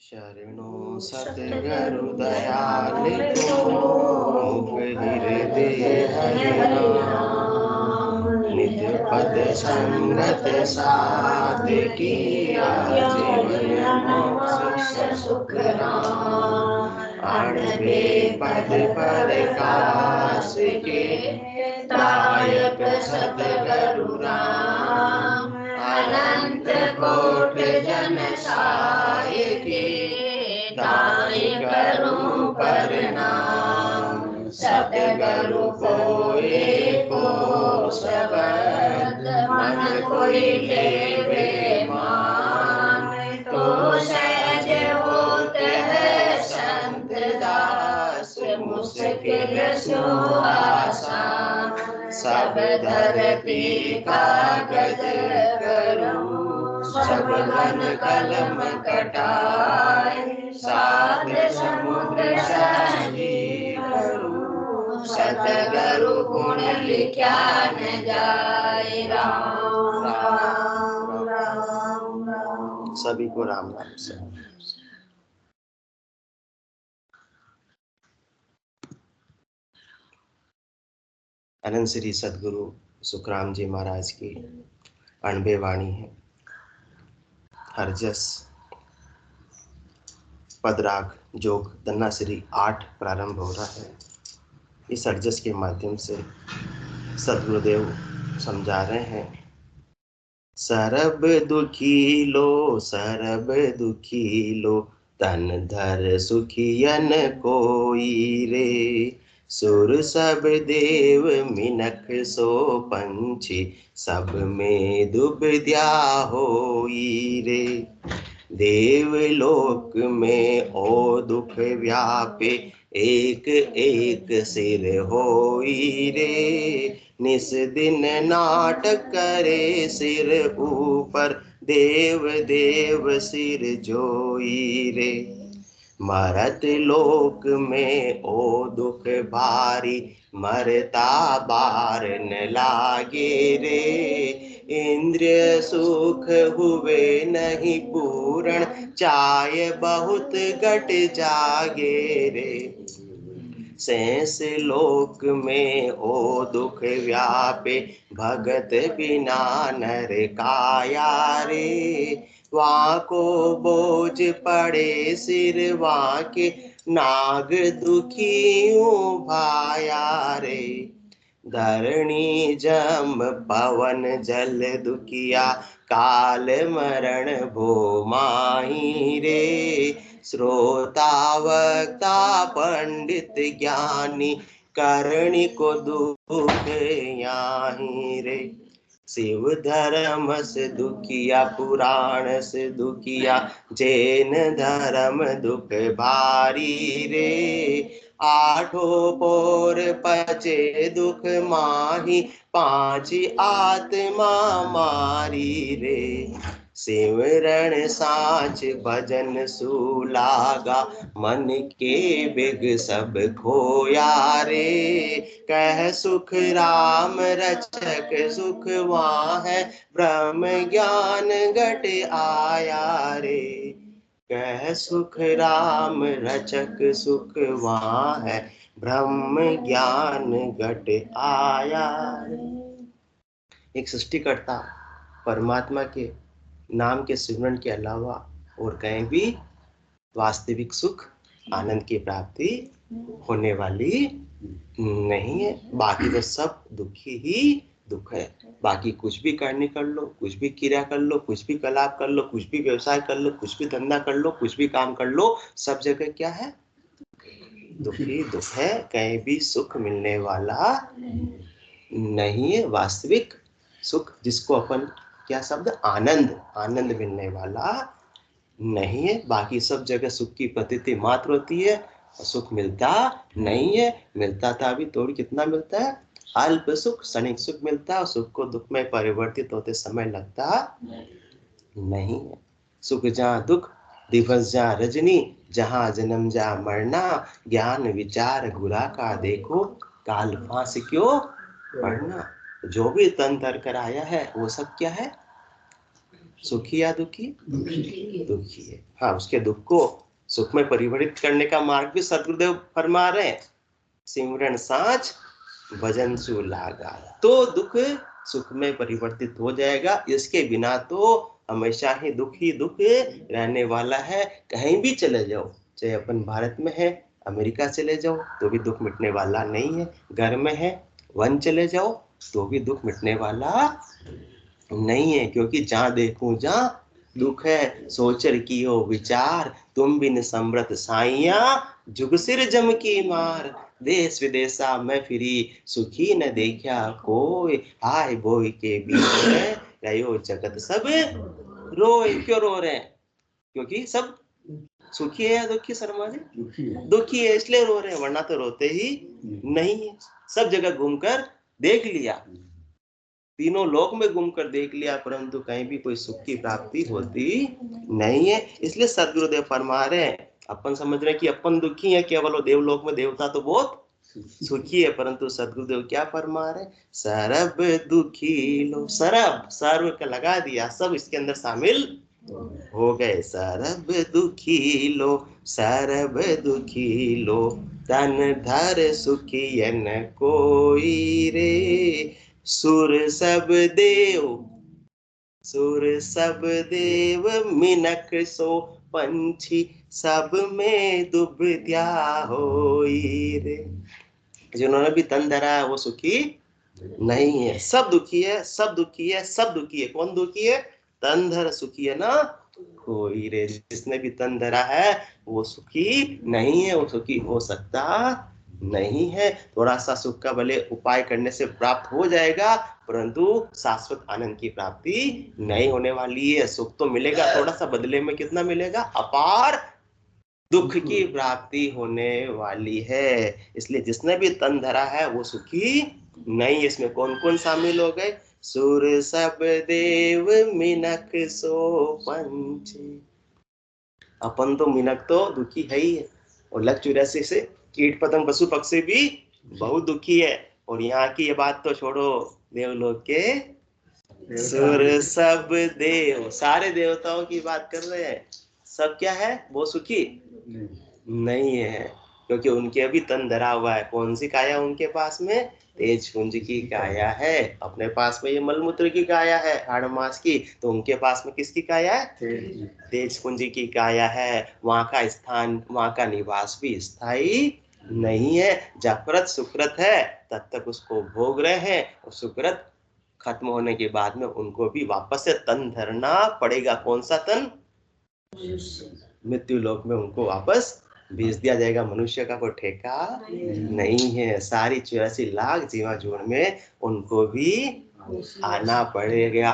शरणो सतगुरु दयाल को हृदय हरिनाम निज पद संगत साध किया जीवन मोक्ष सुख राम अणबे पद पर काश के दायक सतगुरु राम अनंत कोट जन साय के दाय करूं प्रणाम सतगुरु को एको शब्द मन कोई लेवे मान तो सहज होत है संत दास मुश्किल सो आसान सब धरती कागज करूं सब घन कलम कटाए सात समुद्र करूं सतगुरु गुण लिखा न जाए राम राम राम राम। सभी को राम राम से। अनंत श्री सदगुरु सुखराम जी महाराज की 92 वाणी है। हरजस पदराग जोग धन्नाश्री 8 प्रारंभ हो रहा है। इस हरजस के माध्यम से सदगुरुदेव समझा रहे हैं, सरब दुखी लो तन धर सुखियन कोई रे सुर सब देव मिनख सो पंछी सब में दुबद्या होई रे देवलोक में ओ दुख व्यापे एक एक सिर होई रे निस दिन नाटक करे सिर ऊपर देव देव सिर जोई रे मरत लोक में ओ दुख भारी मरता बार न लागे रे इंद्रिय सुख हुए नहीं पूर्ण चाहे बहुत घट जागे रे शेष लोक में ओ दुख व्यापे भगत बिना नर काया रे वहाँ को बोझ पड़े सिर वहाँ के नाग दुखियों भाया रे धरणी जम पवन जल दुखिया काल मरण भो माही रे श्रोता वक्ता पंडित ज्ञानी करणी को दुख याही रे शिव धर्म से दुखिया पुराण से दुखिया जैन धर्म दुख भारी रे आठों पोर पचे दुख माही 5 आत्मा मारी रे सिमरण साच भजन सुलागा मन के बिग सब खोया रे कह सुख राम रचक सुख वहाँ है ब्रह्म ज्ञान घट आया रे कह सुख राम रचक सुख वहाँ है ब्रह्म ज्ञान घट आया रे। एक सृष्टिकर्ता परमात्मा के नाम के सिमरन के अलावा और कहीं भी वास्तविक सुख आनंद की प्राप्ति होने वाली नहीं है। बाकी तो सब दुखी ही दुख है। बाकी कुछ भी करने कर लो, कुछ भी क्रिया कर लो, कुछ भी कलाप कर लो, कुछ भी व्यवसाय कर लो, कुछ भी धंधा कर लो, कुछ भी काम कर लो, सब जगह क्या है? दुखी दुख है। कहीं भी सुख मिलने वाला नहीं है। वास्तविक सुख जिसको अपन क्या शब्द आनंद आनंद मिलने वाला नहीं है। बाकी सब जगह सुख की प्रतीति मात्र होती है और सुख मिलता नहीं है। मिलता था अभी थोड़ी कितना मिलता है? अल्प सुख क्षणिक सुख मिलता है और सुख को दुख में परिवर्तित होते समय लगता नहीं है। सुख जहाँ दुख दिवस जहाँ रजनी जहाँ जन्म जहाँ मरना ज्ञान विचार गुरा का देखो काल फांस क्यों पढ़ना। जो भी तन धर कर आया है वो सब क्या है? सुखी या दुखी? दुखी है। हाँ, उसके दुख को सुख में परिवर्तित करने का मार्ग भी सदगुरुदेव फरमा रहे हैं, सिमरन साँझ भजन सु लागा, तो दुख सुख में परिवर्तित हो जाएगा। इसके बिना तो हमेशा ही दुख रहने वाला है। कहीं भी चले जाओ, चाहे अपन भारत में है, अमेरिका चले जाओ तो भी दुख मिटने वाला नहीं है। घर में है, वन चले जाओ तो भी दुख मिटने वाला नहीं है, क्योंकि जहाँ देखूं जहाँ दुख है। सोचर कियो विचार, तुम बिन समृत साइया, जुग सिर जम की मार। देश विदेशा में फिरी, सुखी न देखा कोई, हाय बोई के बीच में रहो जगत सब रोए। क्यों रो रहे हैं? क्योंकि सब सुखी है या दुखी शर्मा जी? दुखी है, इसलिए रो रहे हैं, वरना तो रोते ही नहीं है। सब जगह घूमकर देख लिया, तीनों लोक में घूमकर देख लिया, परंतु कहीं भी कोई सुख की प्राप्ति होती नहीं है। इसलिए सदगुरुदेव फरमा रहे हैं, अपन समझ रहे हैं कि अपन दुखी है केवल, वो देवलोक में देवता तो बहुत सुखी है, परंतु सदगुरुदेव क्या फरमा रहे? सरब दुखी लो, सरब सर्व का लगा दिया, सब इसके अंदर शामिल हो गए। सरब दुखी लो, सरब दुखी लो, तन धर सुखी न कोई रे। सुर सब देव मिनक सो पंछी, सब में दुबद्या होई रे। जिन्होंने भी तन धरा है वो सुखी नहीं है, सब दुखी है, सब दुखी है, सब दुखी है। कौन दुखी है? तन धर सुखी है ना कोई रे। जिसने भी तन धरा है वो सुखी नहीं है, वो सुखी हो सकता नहीं है। थोड़ा सा सुख का भले उपाय करने से प्राप्त हो जाएगा, परंतु शाश्वत आनंद की प्राप्ति नहीं होने वाली है। सुख तो मिलेगा थोड़ा सा, बदले में कितना मिलेगा? अपार दुख की प्राप्ति होने वाली है। इसलिए जिसने भी तन धरा है वो सुखी नहीं। इसमें कौन कौन शामिल हो गए? सुर सब देव मिनक सो पंछी। अपन तो मिनक तो दुखी है ही है, और लक 84 से कीट पतंग पशु पक्षी भी बहुत दुखी है। और यहाँ की ये बात तो छोड़ो, देवलोक के सुर सब देव, सारे देवताओं की बात कर रहे हैं, सब क्या है? वो सुखी नहीं है, क्योंकि उनके अभी तन धरा हुआ है। कौन सी काया उनके पास में? तेज पुंज की काया है। अपने पास में ये मलमूत्र की काया है, हाड़ मास की, तो उनके पास में किसकी काया है? तेज पुंज की काया है। वहां का स्थान, वहां का निवास भी स्थायी नहीं है। जब प्रत सुकृत है तब तक उसको भोग रहे हैं, और सुकृत खत्म होने के बाद में उनको भी वापस से तन धरना पड़ेगा। कौन सा तन? मृत्यु लोक में उनको वापस भेज दिया जाएगा। मनुष्य का कोई ठेका नहीं है। सारी 84 लाख जीवा जोड़ में उनको भी आना पड़ेगा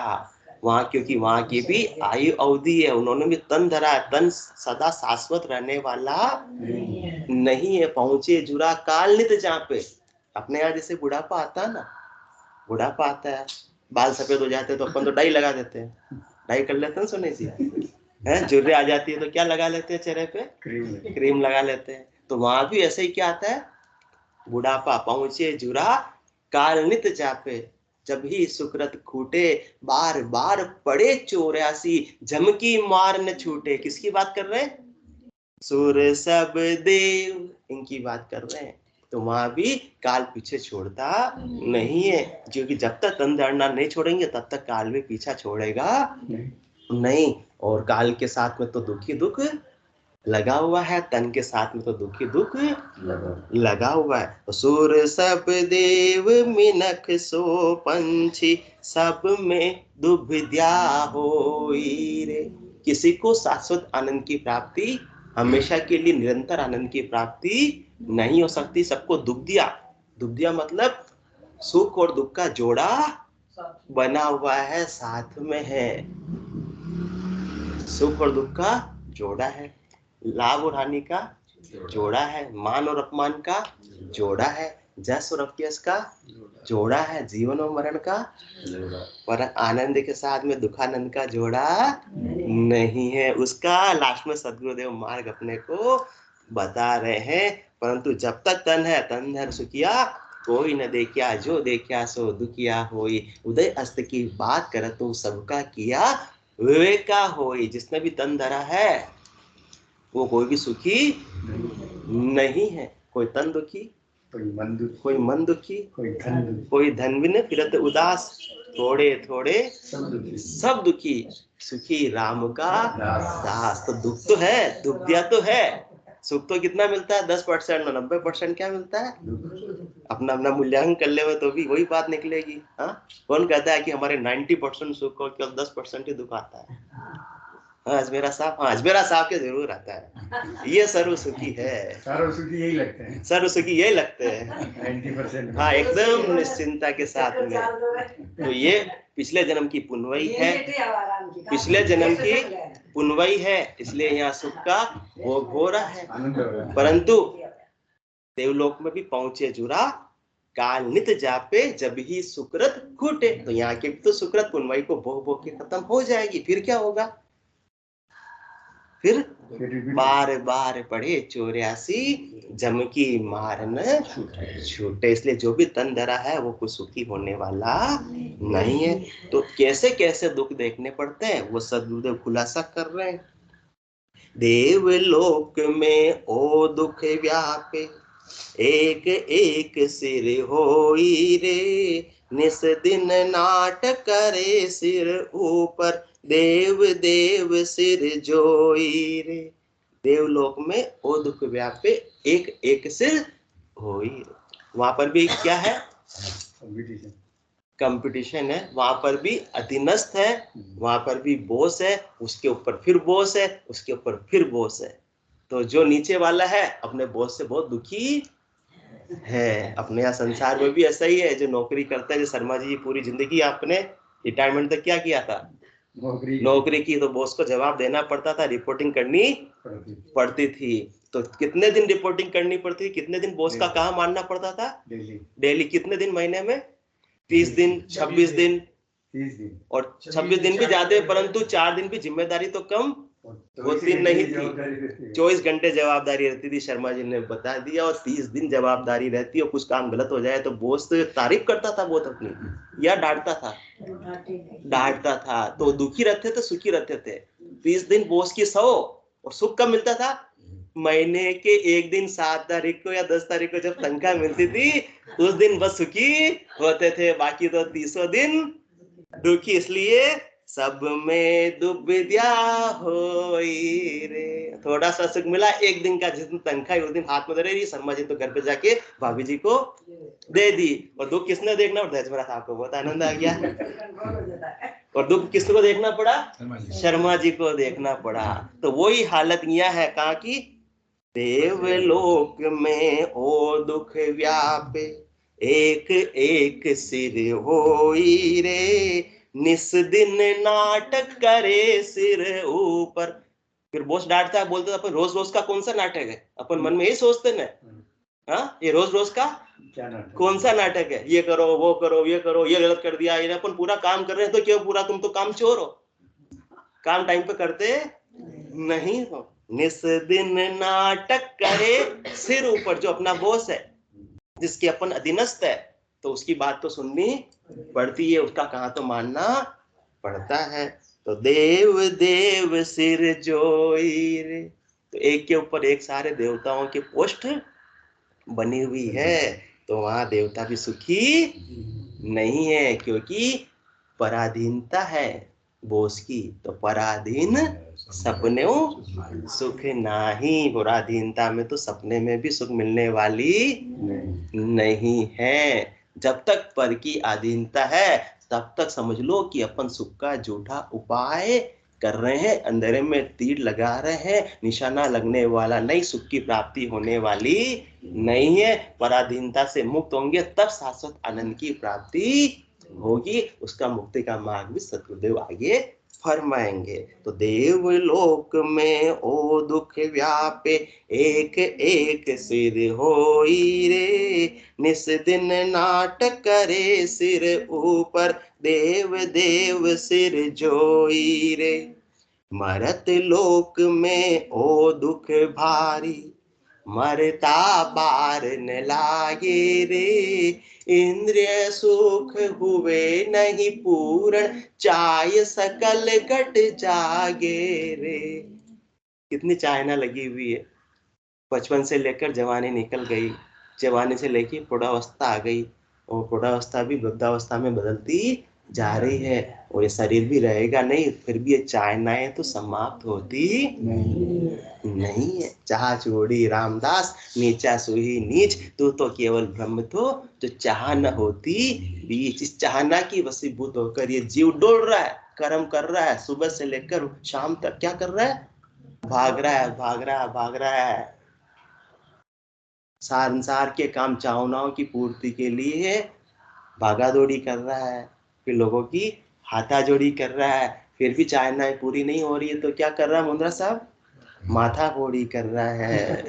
वहां, क्योंकि वहां की भी आयु अवधि है। उन्होंने भी तन धरा है, तन सदा शाश्वत रहने वाला नहीं है। पहुंचे जुरा काल नित जहाँ पे। अपने यहाँ जैसे बुढ़ापा आता है ना, बुढ़ापा आता है, बाल सफेद हो जाते हैं तो अपन तो डाई लगा देते हैं, डाई कर लेते हैं सोने जी है। जुर्रे आ जाती है तो क्या लगा लेते हैं चेहरे पे? क्रीम लगा लेते हैं। तो वहां भी ऐसे ही क्या आता है? बुढ़ापा पहुंचे जुरा काल नित जापे, जब ही सुकृत खूटे, बार बार पड़े 84, झमकी मार न छूटे। किसकी बात कर रहे हैं? सुर सब देव, इनकी बात कर रहे हैं। तो वहां भी काल पीछे छोड़ता नहीं है, क्योंकि जब तक तन धारणा नहीं छोड़ेंगे तब तक काल भी पीछा छोड़ेगा नहीं। और काल के साथ में तो दुखी दुख लगा हुआ है, तन के साथ में तो दुखी दुख लगा हुआ है। सुर सब देव मिनक सो पंछी, सब में दुबद्या होई रे। किसी को शाश्वत आनंद की प्राप्ति, हमेशा के लिए निरंतर आनंद की प्राप्ति नहीं हो सकती। सबको दुबद्या, दुबद्या मतलब सुख और दुख का जोड़ा बना हुआ है, साथ में है। सुख और दुख का जोड़ा है, लाभ और हानि का जोड़ा है, मान और अपमान का जोड़ा है, जस और अपयश का जोड़ा है, जीवन और मरण का, पर आनंद के साथ में दुखानंद का जोड़ा नहीं है। उसका लास्ट में सदगुरुदेव मार्ग अपने को बता रहे हैं। परंतु जब तक तन है, तन धर सुखिया कोई न देखिया, जो देखिया सो दुखिया होई। उदय अस्त की बात कर तू सबका किया, विवेका होई, जिसने भी तन धरा है वो कोई भी सुखी नहीं है। कोई तन दुखी, कोई मन दुखी, कोई धन बिन फिरत उदास, थोड़े थोड़े सब दुखी, सुखी राम का दास। तो दुख तो है, दुख दिया तो है, सुख तो कितना मिलता है? 10%, 90% क्या मिलता है? अपना अपना मूल्यांकन कर ले तो भी वही बात निकलेगी। हाँ, कौन कहता है कि हमारे 90% सुख और केवल 10% ही दुख आता है? अजमेरा साहब, हाँ अजमेरा साहब के जरूर आता है। ये सर्व सुखी है, सर्व सुखी यही लगते हैं, सर्व सुखी यही लगते हैं 90%। हाँ, एकदम निश्चिंता के साथ में। तो ये पिछले जन्म की पुनवई है, पिछले जन्म की पुनवई है, इसलिए यहाँ सुख का भोग हो रहा है। परंतु देवलोक में भी पहुंचे जुरा, काल नित जापे जब ही सुकृत खूटे। तो यहाँ के तो सुकृत पुनवई को भोग भोग के खत्म हो जाएगी। फिर क्या होगा? फिर बार बार पढ़े 84 जम की मार न छूटे। इसलिए जो भी तन धरा है वो कुछ सुखी होने वाला नहीं है। तो कैसे कैसे दुख देखने पड़ते हैं वो सदगुरुदेव खुलासा कर रहे हैं। देवलोक में ओ दुख व्यापे, एक एक सिर होई रे, निस दिन नाट करे सिर ऊपर, देव देव सिर जोई रे। देवलोक में ओ दुख व्यापे, एक एक सिर होई। वहां पर भी क्या है? कंपटीशन है। वहां पर भी अधीनस्थ है, वहां पर भी बॉस है, उसके ऊपर फिर बॉस है, उसके ऊपर फिर बॉस है। तो जो नीचे वाला है अपने बॉस से बहुत दुखी है। अपने यहाँ संसार में भी ऐसा ही है। जो नौकरी करता है, जो शर्मा जी पूरी जिंदगी आपने रिटायरमेंट तक क्या किया था? नौकरी की। तो बॉस को जवाब देना पड़ता था, रिपोर्टिंग करनी पड़ती थी। तो कितने दिन रिपोर्टिंग करनी पड़ती थी? कितने दिन बॉस का कहा मानना पड़ता था? डेली। कितने दिन महीने में? 30 दिन, 26 दिन, 30 दिन। और 26 दिन भी ज्यादा, परंतु 4 दिन भी जिम्मेदारी तो कम होती नहीं थी। 24 घंटे जवाबदारी रहती थी, शर्मा जी ने बता दिया। और 30 दिन जवाबदारी रहती है, और कुछ काम गलत हो जाए तो बॉस तारीफ करता था बहुत अपनी, या डांटता था? डांटता था। तो दुखी रहते थे, सुखी रहते थे। 30 दिन बॉस की 100, और सुख कब मिलता था? महीने के एक दिन 7 तारीख को या 10 तारीख को जब तनख्वाह मिलती थी, उस दिन बस सुखी होते थे। बाकी तो 30 दिन दुखी। इसलिए सब में दुविधा होई रे। थोड़ा सा सुख मिला एक दिन का, जिस दिन तनख्वाह उस दिन हाथ में दे रही। शर्मा जी तो घर पे जाके भाभी जी को दे दी। और दुख किसने देखना पड़ा? अजमेरा साहब को बहुत आनंद आ गया। और दुख किसको देखना पड़ा? शर्मा जी को देखना पड़ा। तो वही हालत यह है कहा कि देवलोक में ओ दुख व्यापे, एक एक सिर होई रे, निस दिन नाटक करे सिर ऊपर। फिर बॉस डांटता है, बोलते अपन रोज रोज का कौन सा नाटक है? अपन मन में यही सोचते ना, हाँ ये रोज रोज का क्या नाटक? कौन सा नाटक है? ये करो, वो करो, ये करो, ये गलत कर दिया। ये अपन पूरा काम कर रहे हैं तो क्यों पूरा? तुम तो काम चोर हो, काम टाइम पे करते नहीं हो। निस दिन नाटक करे सिर ऊपर। जो अपना बॉस है, जिसके अपन अधीनस्थ है, तो उसकी बात तो सुननी पड़ती है, उसका कहा तो मानना पड़ता है। तो देव देव सिर जोई रे। तो एक के ऊपर एक सारे देवताओं के पोस्ट बनी हुई है। तो वहां देवता भी सुखी नहीं है, क्योंकि पराधीनता है बोस की। तो पराधीन सपने सुख नाही। पराधीनता में तो सपने में भी सुख मिलने वाली नहीं है। जब तक पर की अधीनता है तब तक समझ लो कि अपन सुख का झूठा उपाय कर रहे हैं, अंधेरे में तीर लगा रहे हैं, निशाना लगने वाला नहीं, सुख की प्राप्ति होने वाली नहीं है। पराधीनता से मुक्त होंगे तब शाश्वत आनंद की प्राप्ति होगी। उसका मुक्ति का मार्ग भी सतगुरुदेव आगे फरमाएंगे। तो देवलोक में ओ दुख व्यापे, एक एक सिर होई रे, निस दिन नाटक करे सिर ऊपर, देव देव सिर जोई रे। मरत लोक में ओ दुख भारी, मरता बार न लागे रे, इंद्रिय सुख हुए नहीं पूर्ण, चाय सकल घट जागे रे। कितनी चाहना लगी हुई है, बचपन से लेकर जवानी निकल गई, जवानी से लेकर प्रौढ़ावस्था आ गई, और प्रौढ़ावस्था भी वृद्धावस्था में बदलती जा रही है, और ये शरीर भी रहेगा नहीं, फिर भी ये चाहनाएं तो समाप्त होती नहीं है। चाह छोड़ी रामदास, नीचा सुही नीच, तू तो केवल ब्रह्म तो जो चाह न होती बीच। इस चाहना की वशीभूत होकर ये जीव डोल रहा है, कर्म कर रहा है, सुबह से लेकर शाम तक क्या कर रहा है, भाग रहा है, भाग रहा है, भाग रहा है। संसार के काम चाहनाओं की पूर्ति के लिए भागा दौड़ी कर रहा है, फिर लोगों की हाथाजोड़ी कर रहा है, फिर भी चाहनाएं पूरी नहीं हो रही है तो क्या कर रहा है मुंद्रा साहब, माथा फोड़ी कर रहा है।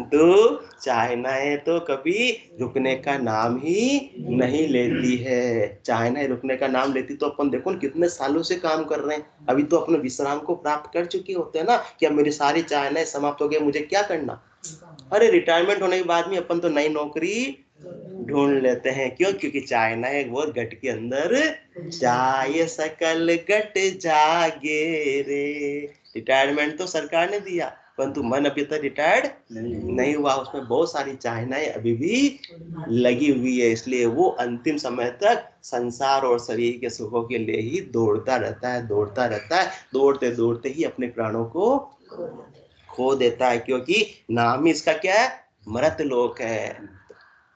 तो चाहनाएं तो कभी रुकने का नाम ही नहीं लेती है। चाहनाएं रुकने का नाम लेती तो अपन देखो कितने सालों से काम कर रहे हैं, अभी तो अपने विश्राम को प्राप्त कर चुके होते हैं ना, कि अब मेरी सारी चाहनाएं समाप्त हो गई, मुझे क्या करना। अरे रिटायरमेंट होने के बाद में अपन तो नई नौकरी ढूंढ लेते हैं, क्यों, क्योंकि चाहनाएं वो गट के अंदर चाय सकल गट जागे रे। रिटायरमेंट तो सरकार ने दिया, परंतु मन अभी तक रिटायर्ड नहीं हुआ, उसमें बहुत सारी चाहनाएं अभी भी लगी हुई है, इसलिए वो अंतिम समय तक संसार और शरीर के सुखों के लिए ही दौड़ता रहता है, दौड़ता रहता है, दौड़ते दौड़ते ही अपने प्राणों को खो देता है, क्योंकि नाम ही इसका क्या है, मृत लोक है।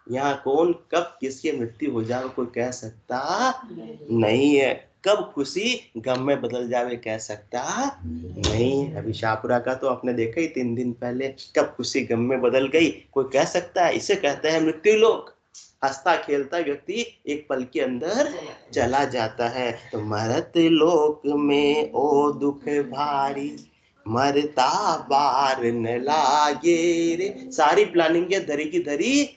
यहाँ कौन कब किसकी मृत्यु हो जाए कोई कह सकता नहीं है, कब खुशी गम में बदल जावे कह सकता नहीं। अभी शाहपुरा का तो आपने देखा ही 3 दिन पहले, कब खुशी गम में बदल गई कोई कह सकता है, इसे कहते हैं मृत्यु लोक। हंसता खेलता व्यक्ति एक पल के अंदर चला जाता है। तो मरत लोक में ओ दुख भारी, मरता बार न लागे रे। सारी प्लानिंग ये धरी की धरी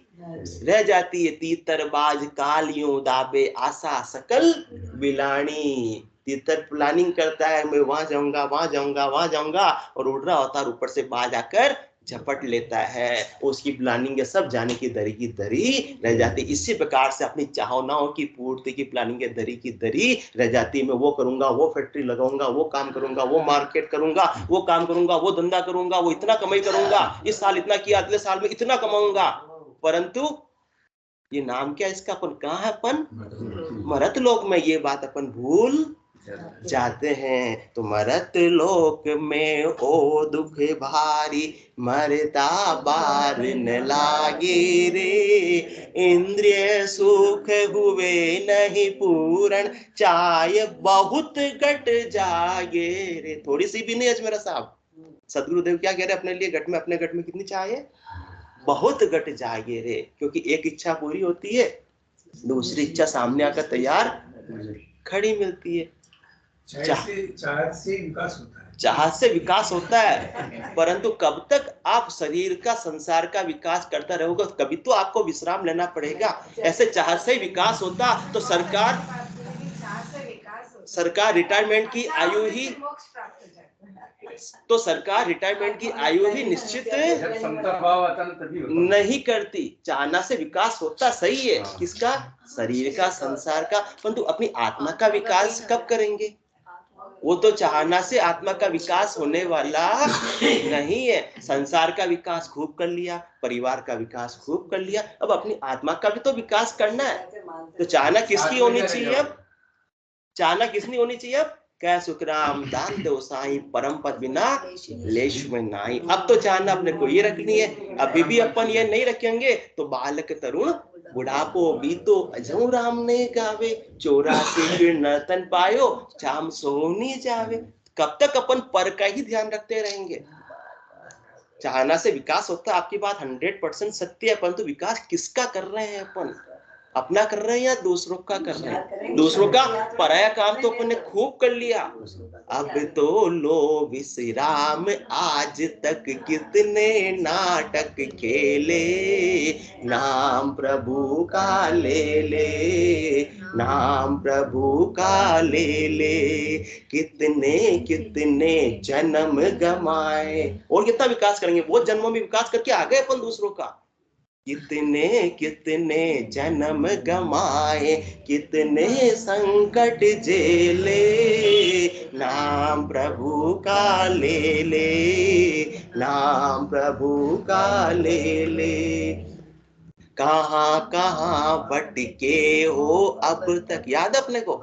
रह जाती है। तीतरबाज कालियों दाबे आशा सकल बिलानी। तीतर प्लानिंग करता है, मैं वहां जाऊंगा, वहां जाऊंगा, वहां जाऊंगा, और उड़ रहा होता है, ऊपर से बाज आकर झपट लेता है। उसकी प्लानिंग है सब जाने की दरी रह जाती। इसी प्रकार से अपनी चाहनाओं की पूर्ति की प्लानिंग दरी की दरी रह जाती। मैं वो करूंगा, वो फैक्ट्री लगाऊंगा, वो काम करूंगा, वो मार्केट करूंगा, वो काम करूंगा, वो धंधा करूंगा, वो इतना कमाई करूंगा, इस साल इतना किया, अगले साल में इतना कमाऊंगा, परंतु ये नाम क्या इसका, अपन कहाँ है, अपन मरत लोक में। ये बात अपन भूल जाते हैं। तो मरत लोक में ओ दुख भारी, मरता बार न लागे रे। इंद्रिय सुख हुए नहीं पूर्ण, चाय बहुत घट जागे रे। थोड़ी सी भी नहीं अजमेरा साहब। सदगुरुदेव क्या कह रहे अपने लिए, घट में, अपने घट में कितनी चाय है, बहुत घट जागे रे। क्योंकि एक इच्छा पूरी होती है, दूसरी इच्छा सामने आकर तैयार खड़ी मिलती है। चाह से विकास होता है, चाह से विकास होता है, परंतु कब तक आप शरीर का, संसार का विकास करता रहोगे, कभी तो आपको विश्राम लेना पड़ेगा। ऐसे चाह से विकास होता तो सरकार रिटायरमेंट की आयु ही, तो सरकार रिटायरमेंट की आयु ही निश्चित नहीं करती। चाहना से विकास होता सही है, किसका, शरीर का, संसार का, परंतु अपनी आत्मा का विकास कब करेंगे। वो तो चाहना से आत्मा का विकास होने वाला नहीं है। संसार का विकास खूब कर लिया, परिवार का विकास खूब कर लिया, अब अपनी आत्मा का भी तो विकास करना है। तो चाहना किसकी होनी चाहिए अब, चाहना किसनी होनी चाहिए अब, कह सुखराम दान दो साई, परम पद बिना लेश में नाई। अब तो चाहना अपने को ये रखनी है। अभी भी अपन ये नहीं रखेंगे तो बालक तरुण बुढ़ापो बीतो, अजू राम ने गावे, 84 किरण तन पायो, चाम सोनी जावे। कब तक अपन पर का ही ध्यान रखते रहेंगे। चाहना से विकास होता है, आपकी बात 100% सत्य है, परंतु विकास किसका कर रहे हैं अपन। अपना कर रहे हैं या दूसरों का कर रहे हैं? दूसरों का। पराया काम तो अपन ने खूब कर लिया। अब तो लो विश्राम, आज तक कितने नाटक खेले, नाम प्रभु का ले ले, नाम प्रभु का ले ले, कितने कितने जन्म गमाए, और कितना विकास करेंगे, बहुत जन्मों में विकास करके आ गए अपन दूसरों का। कितने कितने जन्म गमाए, कितने संकट झेले, नाम प्रभु का ले ले, नाम प्रभु का ले ले। कहाँ कहाँ भटके हो अब तक, याद अपने को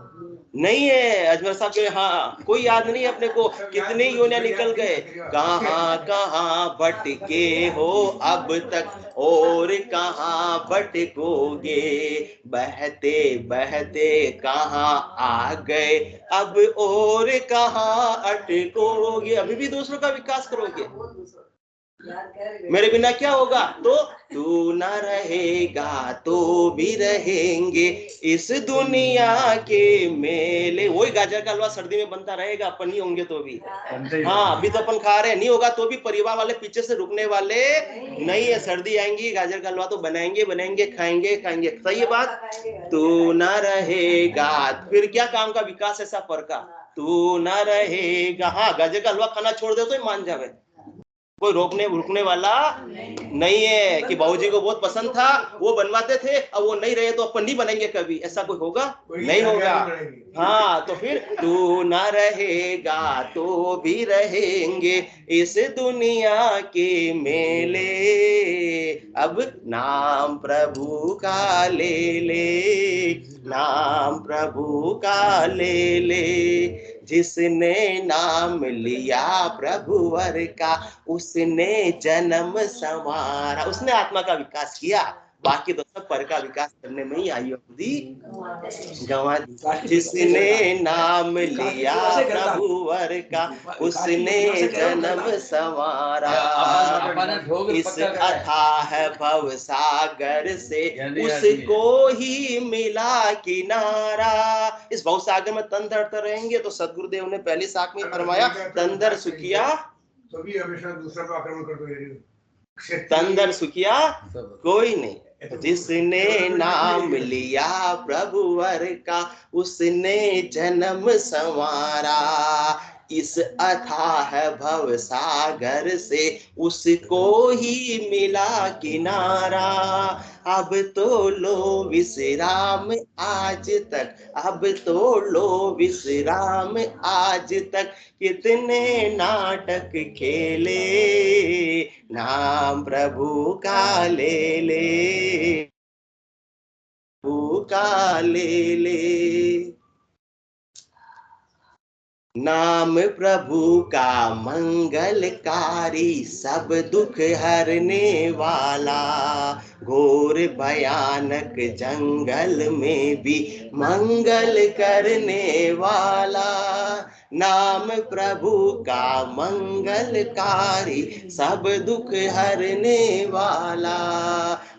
नहीं है अजमेर साहब के? हाँ, कोई याद नहीं है अपने को, कितने योनियां निकल गए। कहाँ कहाँ भटके हो अब तक, और कहाँ भटकोगे, बहते बहते कहाँ आ गए अब, और कहाँ अटकोगे। अभी भी दूसरों का विकास करोगे, मेरे बिना क्या होगा? तो तू ना रहेगा तो भी रहेंगे इस दुनिया के मेले। वही गाजर का हलवा सर्दी में बनता रहेगा, अपन नहीं होंगे तो भी। हाँ, अभी तो अपन खा रहे हैं, नहीं होगा तो भी परिवार वाले पीछे से रुकने वाले नहीं है। सर्दी आएंगी, गाजर का हलवा तो बनाएंगे बनाएंगे, खाएंगे खाएंगे। सही है बात? तू ना रहेगा, फिर क्या काम का विकास है सफर का? तू ना रहेगा। हाँ, गाजर का हलवा खाना छोड़ दे तो ही मान जावे, कोई रोकने रुकने वाला नहीं है। कि बाबूजी को बहुत पसंद था, वो बनवाते थे, अब वो नहीं रहे तो अपन नहीं बनेंगे कभी, ऐसा कोई होगा? नहीं होगा। हाँ, तो फिर तू ना रहेगा तो भी रहेंगे इस दुनिया के मेले, अब नाम प्रभु का ले ले, नाम प्रभु का ले ले। जिसने नाम लिया प्रभुवर का, उसने जन्म संवारा। उसने आत्मा का विकास किया, बाकी तो सब पर का विकास करने में ही आई होगी गंवा दी। जिसने नाम लिया प्रभुवर का, उसने जन्म संवारा। इस अथाह भव सागर से उसको ही मिला किनारा। इस भव सागर में तन तड़ते रहेंगे तो सदगुरुदेव ने पहली साख में फरमाया, तंदर सुखिया तो भी हमेशा दूसरा को आक्रमण कर दो, तंदर सुखिया कोई नहीं। जिसने नाम लिया प्रभुवर का, उसने जन्म संवारा। इस अथाह भव सागर से उसको ही मिला किनारा। अब तो लो विश्राम आज तक, अब तो लो विश्राम आज तक, कितने नाटक खेले, नाम प्रभु का ले ले, प्रभु का ले ले। नाम प्रभु का मंगलकारी, सब दुख हरने वाला, घोर भयानक जंगल में भी मंगल करने वाला। नाम प्रभु का मंगलकारी, सब दुख हरने वाला,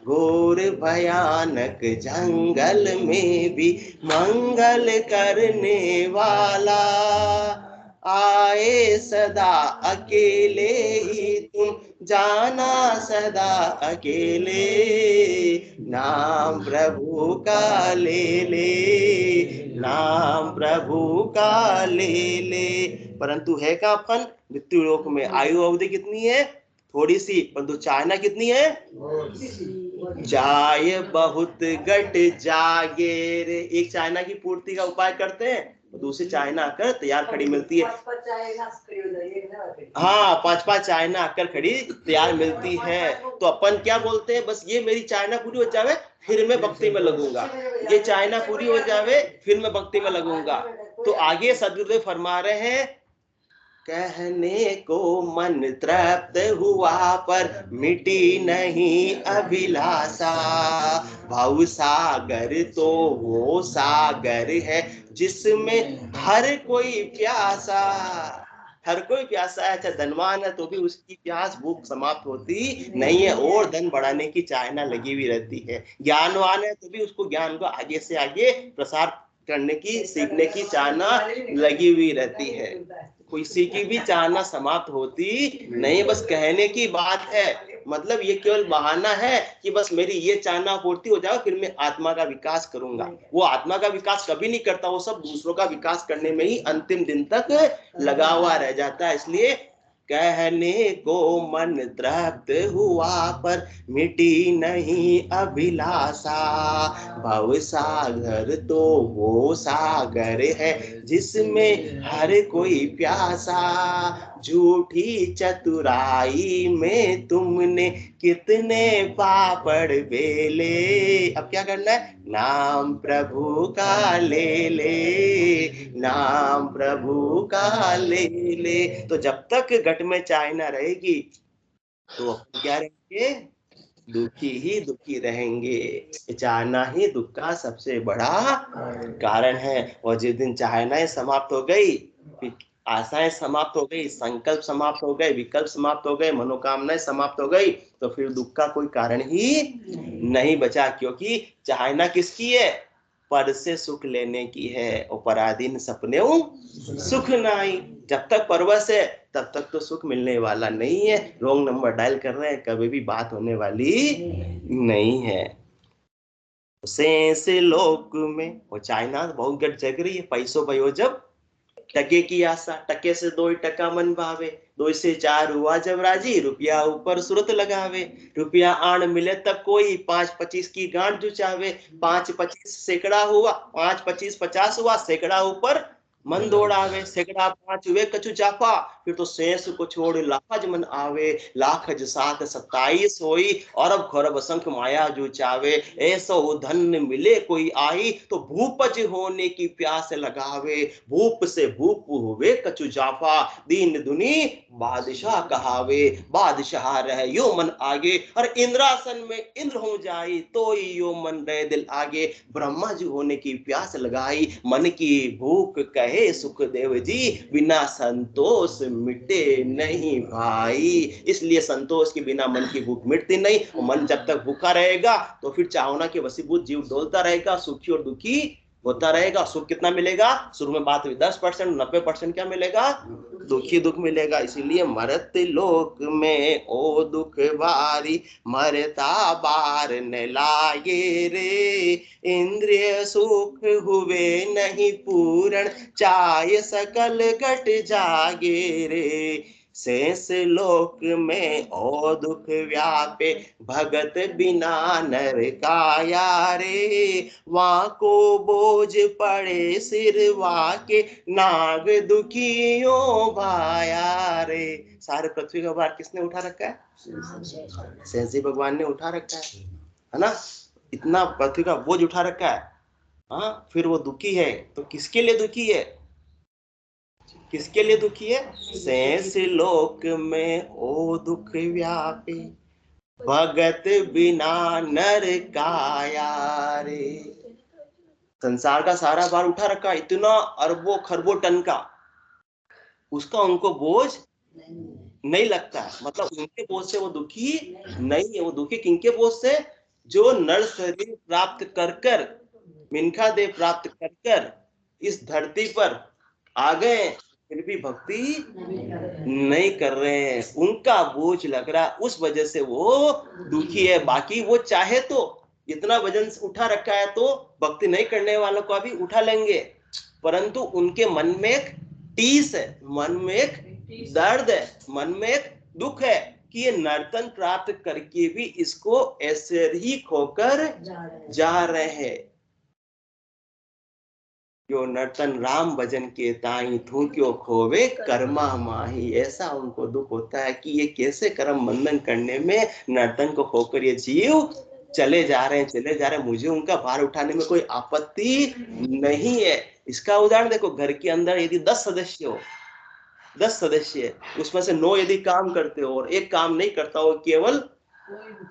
घोर भयानक जंगल में भी मंगल करने वाला। आए सदा अकेले ही तुम, जाना सदा अकेले, नाम प्रभु का ले ले, नाम प्रभु का ले ले। परंतु है का फन? मृत्यु लोक में आयु अवधि कितनी है? थोड़ी सी, परंतु चाहना कितनी है? जाय बहुत घट जागे रे। एक चाइना की पूर्ति का उपाय करते हैं, दूसरी चाइना आकर तैयार खड़ी मिलती है। हाँ, 5-5 चाइना आकर खड़ी तैयार मिलती है। तो अपन क्या बोलते हैं, बस ये मेरी चाइना पूरी हो जावे फिर मैं भक्ति में लगूंगा, ये चाइना पूरी हो जावे फिर मैं भक्ति में लगूंगा। तो आगे सदगुरुदेव फरमा रहे हैं, कहने को मन तृप्त हुआ पर मिटी नहीं अभिलाषा, भव सागर तो वो सागर है जिसमें हर कोई प्यासा हर कोई प्यासा है, चाहे धनवान है तो भी उसकी प्यास भूख समाप्त होती नहीं है, और धन बढ़ाने की चाहना लगी हुई रहती है। ज्ञानवान है तो भी उसको ज्ञान को आगे से आगे प्रसार करने की, सीखने की चाहना लगी हुई रहती है। किसी की भी चाहना समाप्त होती नहीं, बस कहने की बात है। मतलब ये केवल बहाना है कि बस मेरी ये चाहना पूर्ति हो जाए, फिर मैं आत्मा का विकास करूंगा। वो आत्मा का विकास कभी नहीं करता, वो सब दूसरों का विकास करने में ही अंतिम दिन तक लगा हुआ रह जाता है। इसलिए कहने को मन तृप्त हुआ पर मिटी नहीं अभिलाषा, भव सागर तो वो सागर है जिसमें हर कोई प्यासा, झूठी चतुराई में तुमने कितने पापड़ बेले। अब क्या करना है? नाम प्रभु का ले ले, नाम प्रभु का ले ले। तो जब तक घट में चाहना रहेगी तो अपन क्या रहेंगे? दुखी ही दुखी रहेंगे। चाहना ही दुख का सबसे बड़ा कारण है। और जिस दिन चाहनाएं समाप्त हो गई, आशाएं समाप्त हो गई, संकल्प समाप्त हो गए, विकल्प समाप्त हो गए, मनोकामनाएं समाप्त हो गई, तो फिर दुख का कोई कारण ही नहीं बचा। क्योंकि चाहना किसकी है? पर से सुख लेने की है। और पराधीन सपने सुख नहीं। जब तक परवश है तब तक तो सुख मिलने वाला नहीं है। रॉन्ग नंबर डायल कर रहे हैं, कभी भी बात होने वाली नहीं है। से लोक में वो चाइना बहुत गट जग रही है। पैसों भयो जब टके की आशा, टके से 2 टका मन भावे, 2 से 4 हुआ जब राजी, रुपया ऊपर सूरत लगावे, रुपया आण मिले तब कोई 5-25 की गांठ जुचावे, 5-25 सैकड़ा हुआ, 5-25 50 हुआ, सैकड़ा ऊपर मन दौड़ावे, सैकड़ा 5 हुए कछु चापा, फिर तो शेष को छोड़ लाख मन आवे, लाख 7 27 होई, अरब खरब असंख्य माया जुचावे, ऐसो धन मिले कोई आई, तो भूपज होने की प्यास लगावे, भूप से भूप हुए कछु जाफा, दीन दुनी बादशाह कहावे, बादशाह रहे यो मन आगे, और इंद्रासन में इंद्र हो जाई, तो यो मन रहे दिल आगे, ब्रह्मा जी होने की प्यास लगाई, मन की भूख कहे सुखदेव जी, बिना संतोष मिटे नहीं भाई। इसलिए संतोष के बिना मन की भूख मिटती नहीं। और मन जब तक भूखा रहेगा तो फिर चाहना के वशीभूत जीव डोलता रहेगा, सुखी और दुखी होता रहेगा। सुख कितना मिलेगा? शुरू में बात हुई 10%, 90% क्या मिलेगा? दुखी दुख मिलेगा। इसीलिए मरत लोक में ओ दुख बारी, मरता बार न लागे रे, इंद्रिय सुख हुए नहीं पूर्ण, चाय सकल घट जागे रे, शेष लोक में ओ दुख व्यापे, भगत बिना नर काया रे, वहाँ को बोझ पड़े सिरवा के, नाग दुखियों भाया रे। सारे पृथ्वी का भार किसने उठा रखा है? शेष जी भगवान ने उठा रखा है ना। इतना पृथ्वी का बोझ उठा रखा है। हाँ, फिर वो दुखी है तो किसके लिए दुखी है? किसके लिए दुखी है? शेष लोक में ओ दुख व्यापे, भगत बिना नर काया रे। संसार का सारा भार उठा रखा, इतना अरबों खरबों टन का, उसका उनको बोझ नहीं लगता है। मतलब उनके बोझ से वो दुखी नहीं है। वो दुखी किनके बोझ से? जो नर शरीर प्राप्त कर कर, मिनखा देह प्राप्त कर कर इस धरती पर आ गए, फिर भी भक्ति नहीं कर रहे हैं, उनका बोझ लग रहा है, उस वजह से वो दुखी है। बाकी वो चाहे तो इतना वजन उठा रखा है तो भक्ति नहीं करने वालों को भी उठा लेंगे, परंतु उनके मन में एक टीस है, मन में एक दर्द है, मन में एक दुख है कि ये नर्तन प्राप्त करके भी इसको ऐसे ही खोकर जा रहे हैं। जो नर्तन राम भजन के ताई थू क्यों खोवे कर्मा माही। ऐसा उनको दुख होता है कि ये कैसे कर्म बंधन करने में नर्तन को खोकर ये जीव चले जा रहे हैं। मुझे उनका भार उठाने में कोई आपत्ति नहीं है। इसका उदाहरण देखो, घर के अंदर यदि 10 सदस्य हो, 10 सदस्य, उसमें से 9 यदि काम करते हो और एक काम नहीं करता हो, केवल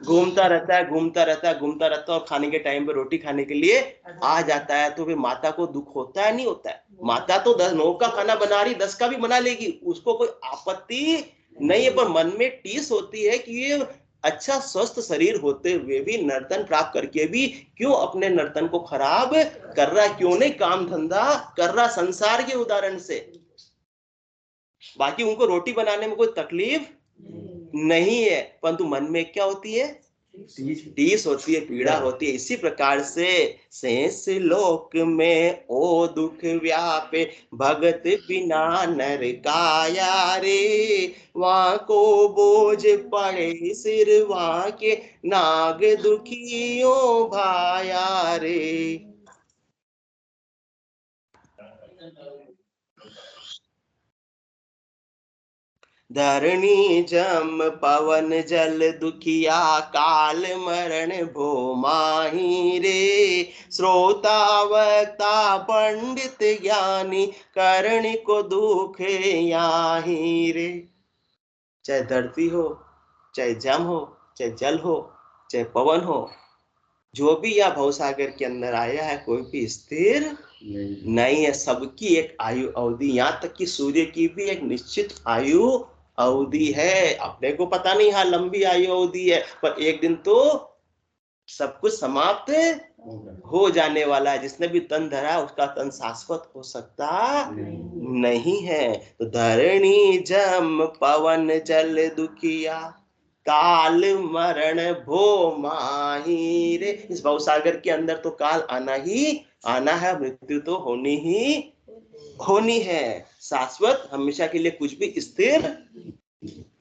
घूमता रहता है, घूमता रहता है, घूमता रहता है, और खाने के टाइम पे रोटी खाने के लिए आ जाता है, तो फिर माता को दुख होता है नहीं होता है? माता तो 9 का खाना बना रही, 10 का भी बना लेगी, उसको कोई आपत्ति नहीं है, पर मन में टीस होती है कि ये अच्छा स्वस्थ शरीर होते हुए भी, नर्तन प्राप्त करके भी क्यों अपने नर्तन को खराब कर रहा है, क्यों नहीं काम धंधा कर रहा संसार के उदाहरण से। बाकी उनको रोटी बनाने में कोई तकलीफ नहीं है, परंतु मन में क्या होती है? टीस होती है, पीड़ा होती है। इसी प्रकार से शेष लोक में ओ दुख व्यापे, भगत बिना नर काया रे, वहां को बोझ पड़े सिर वहां के, नाग दुखियों भाया रे। धरणी जम पवन जल दुखिया, काल मरण भो माही रे, श्रोता वक्ता पंडित ज्ञानी, करण को दुख याही रे। चाहे धरती हो, चाहे जम हो, चाहे जल हो, चाहे पवन हो, जो भी यह भवसागर के अंदर आया है, कोई भी स्थिर नहीं है। सबकी एक आयु अवधि, यहाँ तक कि सूर्य की भी एक निश्चित आयु अवधि है। अपने को पता नहीं हाँ लंबी आयु अवधि है, पर एक दिन तो सब कुछ समाप्त हो जाने वाला है। जिसने भी तन धरा उसका तन शाश्वत हो सकता नहीं है। तो धरणी जम पवन जल दुखिया, काल मरण भो माही रे। इस भवसागर के अंदर तो काल आना ही आना है, मृत्यु तो होनी है। शाश्वत हमेशा के लिए कुछ भी स्थिर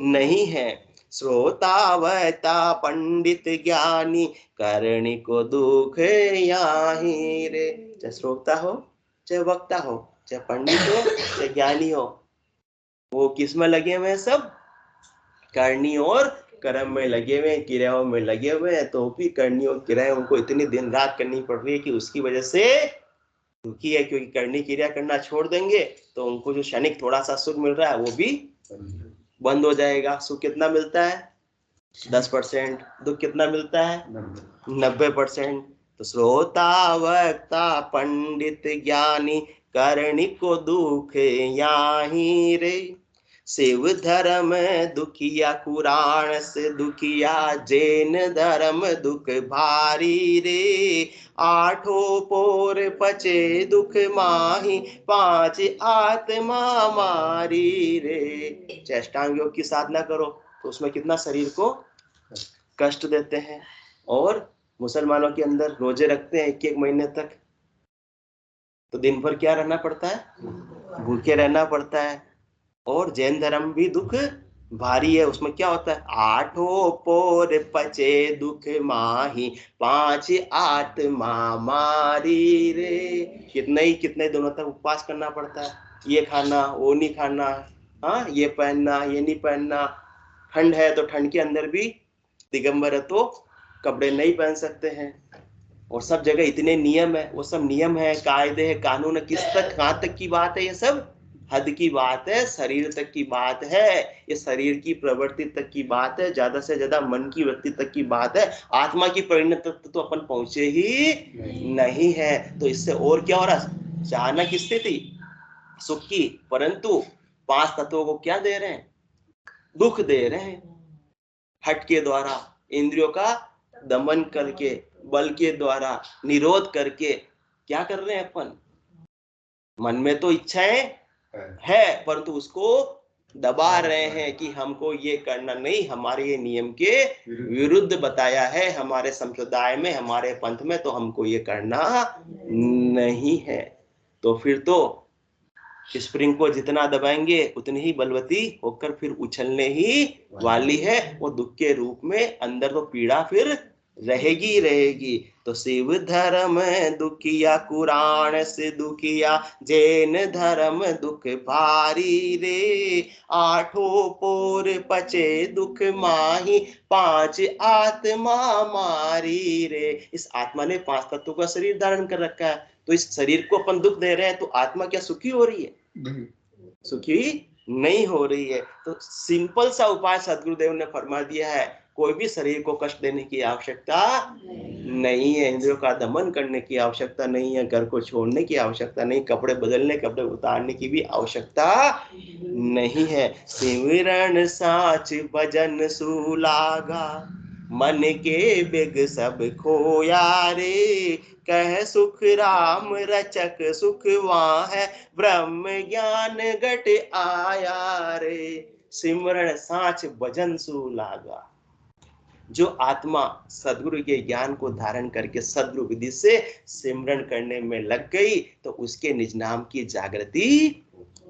नहीं है। श्रोतावता पंडित ज्ञानी, करणी को दुख याही रे। चाहे श्रोता हो, चाहे वक्ता हो, चाहे पंडित हो, चाहे ज्ञानी हो, वो किस में लगे हुए हैं? सब करनी और कर्म में लगे हुए हैं, क्रियाओं में लगे हुए हैं। तो भी करनी और क्रियाएं उनको इतनी दिन रात करनी पड़ रही है कि उसकी वजह से दुखी है। क्योंकि करनी क्रिया करना छोड़ देंगे तो उनको जो क्षणिक थोड़ा सा सुख मिल रहा है वो भी बंद हो जाएगा। सुख कितना मिलता है? 10%। दुख कितना मिलता है? 90%। तो श्रोता वक्ता पंडित ज्ञानी, करणी को दुख याही रे। शिव धर्म दुखिया, कुरान से दुखिया, जैन धर्म दुख भारी रे, आठों पोर पचे दुख माही, 5 आत्मा मारी रे। चेष्टांग योग की साधना करो तो उसमें कितना शरीर को कष्ट देते हैं। और मुसलमानों के अंदर रोजे रखते हैं 1-1 महीने तक, तो दिन भर क्या रहना पड़ता है? भूखे रहना पड़ता है। और जैन धर्म भी दुख भारी है। उसमें क्या होता है? 8 पोर पचे दुख माही, 5 आत्मा मारी रे। कितने दिनों तक उपवास करना पड़ता है। ये खाना, वो नहीं खाना, हाँ ये पहनना, ये नहीं पहनना। ठंड है तो ठंड के अंदर भी, दिगंबर है तो कपड़े नहीं पहन सकते हैं। और सब जगह इतने नियम है, वो सब नियम है, कायदे है, कानून है। किस तक, कहाँ तक की बात है? ये सब हद की बात है, शरीर तक की बात है, ये शरीर की प्रवृत्ति तक की बात है, ज्यादा से ज्यादा मन की वृत्ति तक की बात है। आत्मा की परिणति तक तो अपन पहुंचे ही नहीं है। तो इससे और क्या हो रहा है? अचानक स्थिति सुख की, परंतु 5 तत्वों को क्या दे रहे हैं? दुख दे रहे हैं। हट के द्वारा, इंद्रियों का दमन करके, बल के द्वारा निरोध करके क्या कर रहे हैं अपन? मन में तो इच्छाएं है, परंतु उसको दबा रहे हैं कि हमको ये करना नहीं, हमारे ये नियम के विरुद्ध बताया है हमारे संप्रदाय में, हमारे पंथ में, तो हमको ये करना नहीं है। तो फिर तो स्प्रिंग को जितना दबाएंगे उतनी ही बलवती होकर फिर उछलने ही वाली है। वो दुख के रूप में अंदर तो पीड़ा फिर रहेगी। तो शिव धर्म दुखिया, कुरान से दुखिया, जैन धर्म दुख भारी रे, 8 पोर पचे दुख माही, 5 आत्मा मारी रे। इस आत्मा ने 5 तत्वों का शरीर धारण कर रखा है। तो इस शरीर को अपन दुख दे रहे हैं, तो आत्मा क्या सुखी हो रही है? सुखी नहीं हो रही है। तो सिंपल सा उपाय सदगुरुदेव ने फरमा दिया है, कोई भी शरीर को कष्ट देने की आवश्यकता नहीं है, इंद्रियों का दमन करने की आवश्यकता नहीं है, घर को छोड़ने की आवश्यकता नहीं, कपड़े बदलने कपड़े उतारने की भी आवश्यकता नहीं है। सिमरन साच भजन सुलागा, मन के बिग सब खोया रे, कह सुख राम रचक सुख वहाँ है, ब्रह्म ज्ञान घट आया रे। सिमरन साच भजन सुलागा, जो आत्मा सदगुरु के ज्ञान को धारण करके सदगुरु विधि से सिमरन करने में लग गई तो उसके निज नाम की जागृति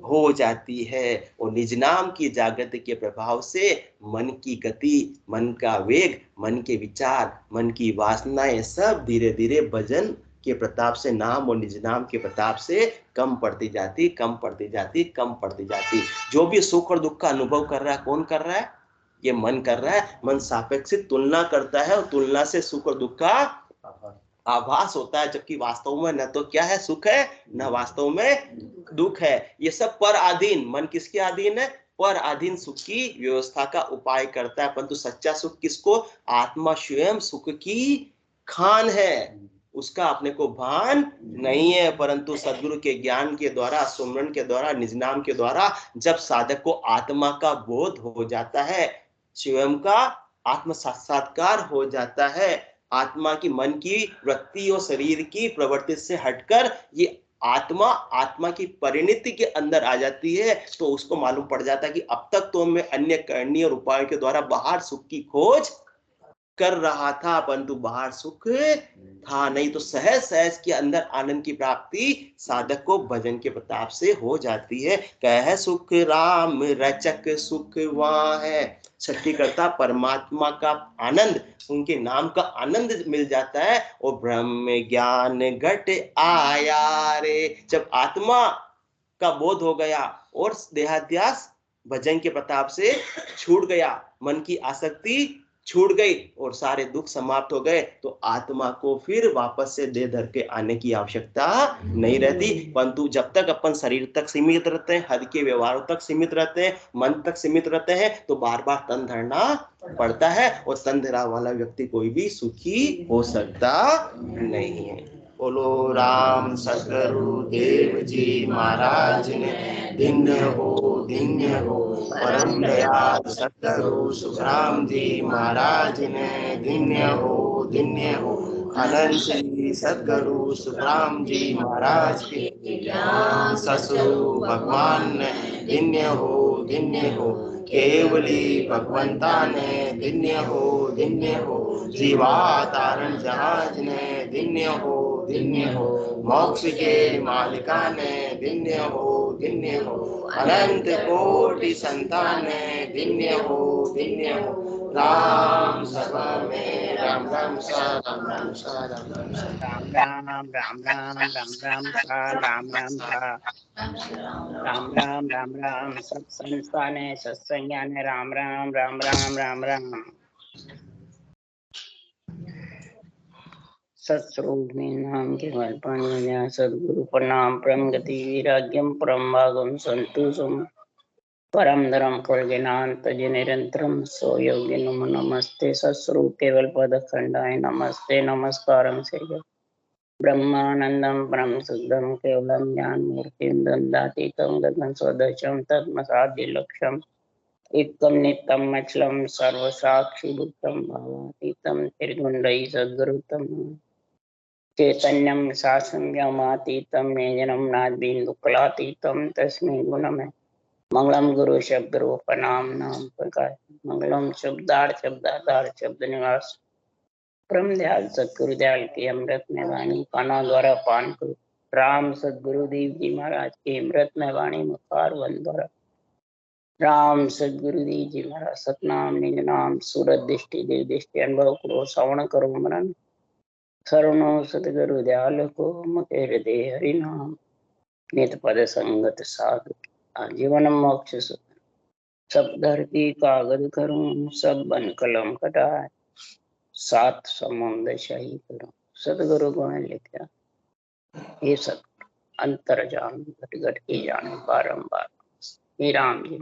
हो जाती है। और निज नाम की जागृति के प्रभाव से मन की गति, मन का वेग, मन के विचार, मन की वासनाएं सब धीरे धीरे भजन के प्रताप से, नाम और निज नाम के प्रताप से कम पड़ती जाती, कम पड़ती जाती, कम पड़ती जाती। जो भी सुख और दुख का अनुभव कर रहा है, कौन कर रहा है? ये मन कर रहा है। मन सापेक्षिक तुलना करता है और तुलना से सुख और दुख का आभास होता है, जबकि वास्तव में न तो क्या है सुख है, न वास्तव में दुख है। ये सब पर अधीन, मन किसके अधीन है? पर अधीन सुख की व्यवस्था का उपाय करता है, परंतु सच्चा सुख किसको? आत्मा स्वयं सुख की खान है, उसका अपने को भान नहीं है। परंतु सदगुरु के ज्ञान के द्वारा, सुमरन के द्वारा, निज नाम के द्वारा जब साधक को आत्मा का बोध हो जाता है, स्वयं का आत्म साक्षात्कार हो जाता है, आत्मा की, मन की वृत्ति और शरीर की प्रवृत्ति से हटकर ये आत्मा की परिणति के अंदर आ जाती है, तो उसको मालूम पड़ जाता है कि अब तक तो मैं अन्य करनी और उपायों के द्वारा बाहर सुख की खोज कर रहा था, परंतु बाहर सुख था नहीं। तो सहज सहज के अंदर आनंद की प्राप्ति साधक को भजन के प्रताप से हो जाती है। कह सुख राम रचक सुख वहाँ है, छठी करता परमात्मा का आनंद, उनके नाम का आनंद मिल जाता है। और ब्रह्म ज्ञान घट आया रे, जब आत्मा का बोध हो गया और देहाध्यास भजन के प्रताप से छूट गया, मन की आसक्ति छूट गई और सारे दुख समाप्त हो गए, तो आत्मा को फिर वापस से देह धर के आने की आवश्यकता नहीं रहती। परंतु जब तक अपन शरीर तक सीमित रहते हैं, हद के व्यवहारों तक सीमित रहते हैं, मन तक सीमित रहते हैं, तो बार बार तन धरना पड़ता है, और तन धरा वाला व्यक्ति कोई भी सुखी हो सकता नहीं है। बोलो राम सतगुरु देव जी महाराज ने, धन्य हो परम दयाल सतगुरु सुखराम जी महाराज ने, धन्य हो अनंत श्री सतगुरु सुखराम जी महाराज के ज्ञान ससुरु भगवान ने, धन्य हो केवली भगवंता ने, धन्य हो जीवातारण जहाज ने, धन्य हो मोक्ष के मालिका ने, धन्य हो अनंत कोटि संतान ने, धन्य हो राम सभा में राम राम सा राम राम सा राम राम सा राम राम राम राम राम राम राम सा राम राम सा राम राम राम राम सत्संस्थाने सत्संज्ञाने राम राम राम राम राम राम सत्स्वरूप में नाम के कल्पना सद्गुरु प्रणाम परम गति वैराग्यम परम भागम संतोषम परम धर्म कलज्ञानांत निरंतरम सो योग्य नमो नमस्ते सत्स्वरूप केवल पद खंडाय नमस्ते नमस्कारम श्री ब्रह्मानंदम परम शुद्धम केवलम ज्ञान मूर्तिम दंडातीतम गगन स्वदशम तत्मसाद्य लक्ष्यम एकम नित्यम अचलम सर्वसाक्षी भूतम भावातीतम त्रिगुणरहि सद्गुरुतम चैतन्यम शासनव्योमातीतम निजनम नादबिन्दुकलातीतम तस्मै गुणमे मंगलम गुरु शब्द रूप नाम नाम प्रकाश मंगलम शब्दाधार शब्द निवास परम दयाल सतगुरु दयाल की अमृत में वाणी काना द्वारा पान करो। राम सतगुरु देव जी महाराज के अमृत में वाणी मुखार वन द्वारा राम सतगुरु देव जी महाराज सतनाम निज नाम सूरत दृष्टि देव दृष्टि अनुभव करो श्रवण करो मनन शरणो सतगुरु दयाल को मते हृदय हरि नाम नित पद संगत साधु आजीवन मोक्ष सुख सब धरती कागज करूं सब बन कलम कटाए सात समुद्र शाही करो सतगुरु गुण लिखा ये सत अंतर जान घट घट के जाने बारंबार। हे राम जी।